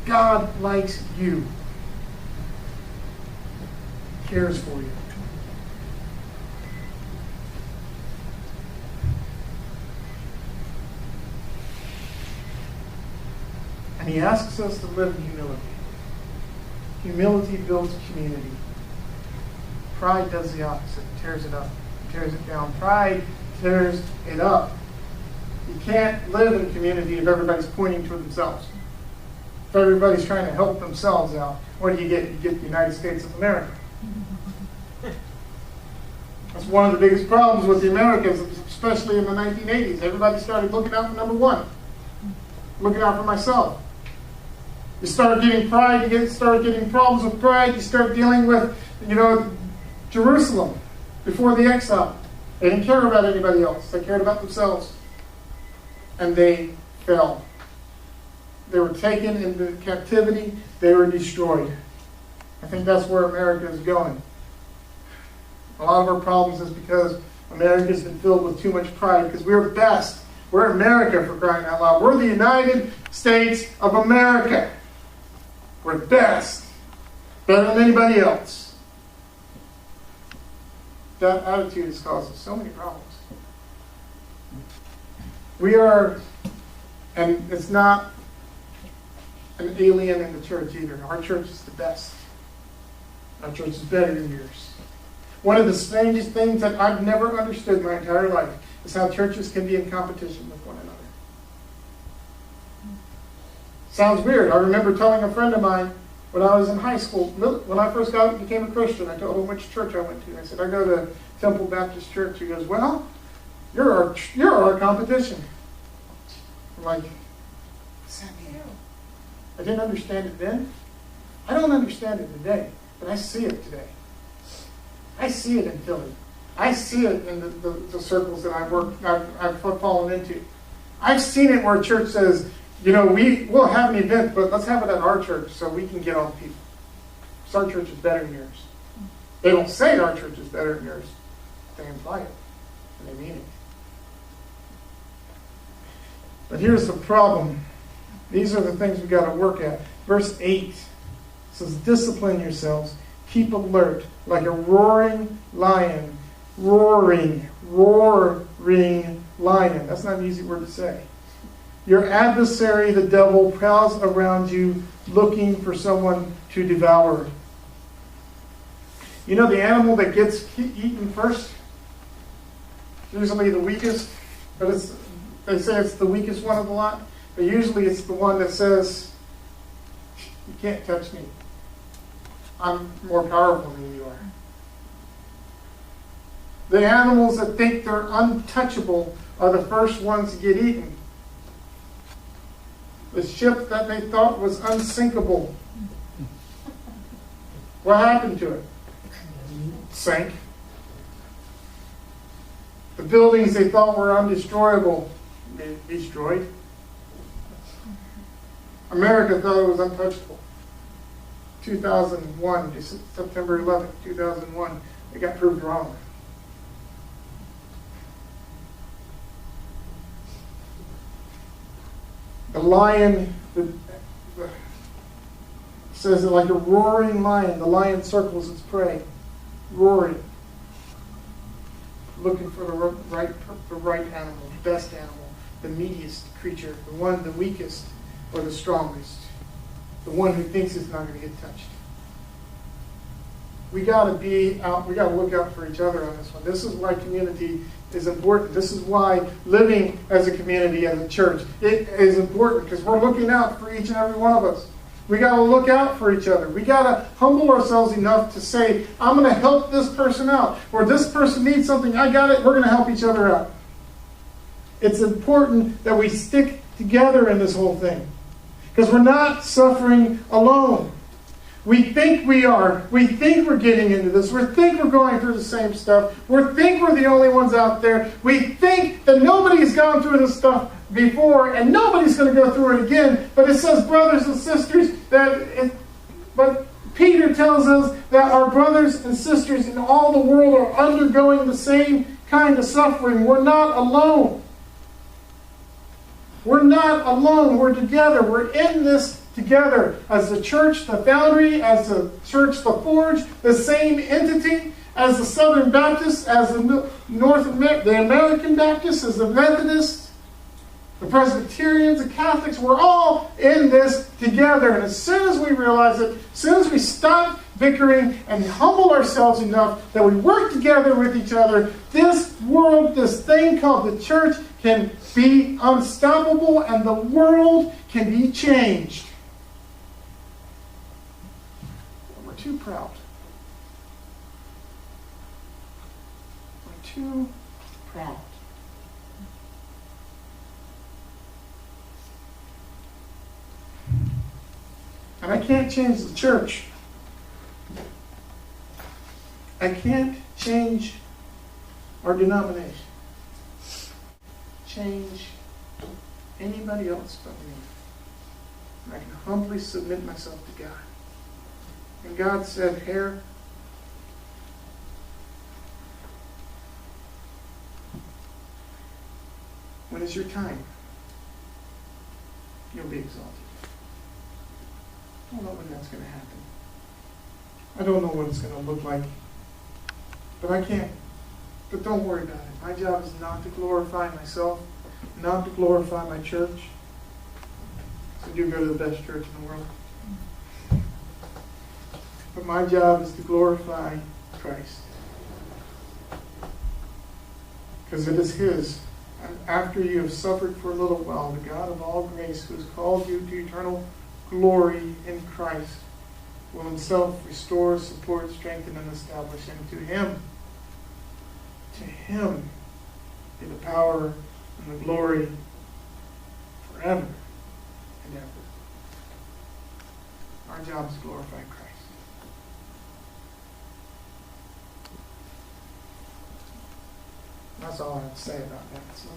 God likes you. He cares for you. And he asks us to live in humility. Humility builds community. Pride does the opposite. It tears it up. It tears it down. Pride tears it up. You can't live in community if everybody's pointing to themselves. If everybody's trying to help themselves out, what do you get? You get the United States of America. That's one of the biggest problems with the Americans, especially in the 1980s. Everybody started looking out for number one. Looking out for myself. You start getting pride, you start getting problems with pride, you start dealing with, Jerusalem before the exile. They didn't care about anybody else. They cared about themselves. And they fell. They were taken into captivity. They were destroyed. I think that's where America is going. A lot of our problems is because America's been filled with too much pride because we're best. We're America, for crying out loud. We're the United States of America. We're best. Better than anybody else. That attitude has caused us so many problems. We are, and it's not an alien in the church either. Our church is the best. Our church is better than yours. One of the strangest things that I've never understood my entire life is how churches can be in competition with one another. Sounds weird. I remember telling a friend of mine when I was in high school, when I first became a Christian, I told him which church I went to. I said, I go to Temple Baptist Church. He goes, well, you're our competition. I'm like, what's that mean? I didn't understand it then. I don't understand it today, but I see it today. I see it in Philly. I see it in the circles that I've fallen into. I've seen it where a church says, we'll have an event, but let's have it at our church so we can get all the people. So our church is better than yours. They don't say our church is better than yours. They imply it, and they mean it. But here's the problem. These are the things we've got to work at. Verse 8 says, discipline yourselves. Keep alert like a roaring lion. Roaring lion. That's not an easy word to say. Your adversary, the devil, prowls around you looking for someone to devour. You know the animal that gets eaten first? Usually the weakest, but they say it's the weakest one of the lot. But usually it's the one that says, you can't touch me. I'm more powerful than you are. The animals that think they're untouchable are the first ones to get eaten. The ship that they thought was unsinkable. What happened to it? Sank. The buildings they thought were undestroyable, destroyed. America thought it was untouchable. 2001, September 11th, 2001, they got proved wrong. The lion says it like a roaring lion. The lion circles its prey, roaring, looking for the right animal, the best animal, the meatiest creature, the weakest or the strongest, the one who thinks it's not going to get touched. We got to be out. We got to look out for each other on this one. This is why community is important. This is why living as a community, as a church, it is important because we're looking out for each and every one of us. We got to look out for each other. We got to humble ourselves enough to say, I'm going to help this person out. Or this person needs something, I got it, we're going to help each other out. It's important that we stick together in this whole thing. Because we're not suffering alone. We think we are. We think we're getting into this. We think we're going through the same stuff. We think we're the only ones out there. We think that nobody's gone through this stuff before and nobody's going to go through it again. But it says, brothers and sisters, but Peter tells us that our brothers and sisters in all the world are undergoing the same kind of suffering. We're not alone. We're not alone. We're together. We're in this together as the church, the Foundry, as the church, the Forge, the same entity as the Southern Baptists, as the the American Baptists, as the Methodists, the Presbyterians, the Catholics. We're all in this together. And as soon as we realize it, as soon as we stop bickering and humble ourselves enough that we work together with each other, this world, this thing called the church, can be unstoppable and the world can be changed. We're too proud. We're too proud. And I can't change the church. I can't change our denomination. Change anybody else but me. And I can humbly submit myself to God. And God said, "Here, when it's your time, you'll be exalted." I don't know when that's going to happen. I don't know what it's going to look like. But I can't. But don't worry about it. My job is not to glorify myself, not to glorify my church. I do go to the best church in the world. But my job is to glorify Christ. Because it is His. And after you have suffered for a little while, the God of all grace, who has called you to eternal glory in Christ, will Himself restore, support, strengthen, and establish. And to Him be the power and the glory forever and ever. Our job is to glorify Christ. That's all I have to say about that. So